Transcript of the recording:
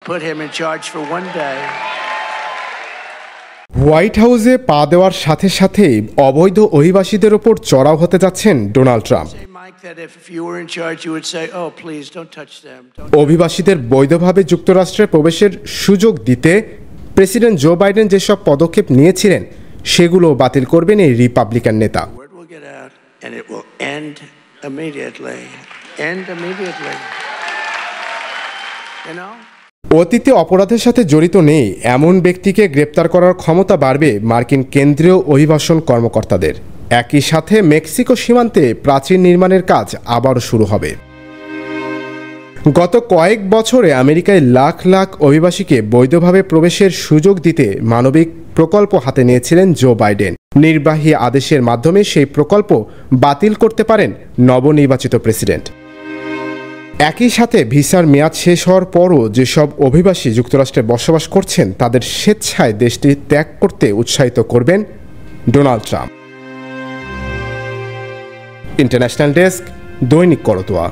put him in charge for one day. White হাউসে পা দেওয়ার সাথে সাথেই অবৈধ অভিবাসীদের ওপর চড়াও হতে যাচ্ছেন ডোনাল্ড ট্রাম্প। অভিবাসীদের বৈধভাবে যুক্তরাষ্ট্রে প্রবেশের সুযোগ দিতে প্রেসিডেন্ট জো বাইডেন যেসব পদক্ষেপ নিয়েছিলেন সেগুলো বাতিল করবেন এই রিপাবলিকান নেতা। অতীতে অপরাধের সাথে জড়িত নেই এমন ব্যক্তিকে গ্রেপ্তার করার ক্ষমতা বাড়বে মার্কিন কেন্দ্রীয় অভিবাসন কর্মকর্তাদের। একই সাথে মেক্সিকো সীমান্তে প্রাচীর নির্মাণের কাজ আবারও শুরু হবে। গত কয়েক বছরে আমেরিকায় লাখ লাখ অভিবাসীকে বৈধভাবে প্রবেশের সুযোগ দিতে মানবিক প্রকল্প হাতে নিয়েছিলেন জো বাইডেন। নির্বাহী আদেশের মাধ্যমে সেই প্রকল্প বাতিল করতে পারেন নবনির্বাচিত প্রেসিডেন্ট। একই সাথে ভিসার মেয়াদ শেষ হওয়ার পরও যেসব অভিবাসী যুক্তরাষ্ট্রে বসবাস করছেন তাদের স্বেচ্ছায় দেশটি ত্যাগ করতে উৎসাহিত করবেন ডোনাল্ড ট্রাম্প। ইন্টারন্যাশনাল ডেস্ক, দৈনিক করতোয়া।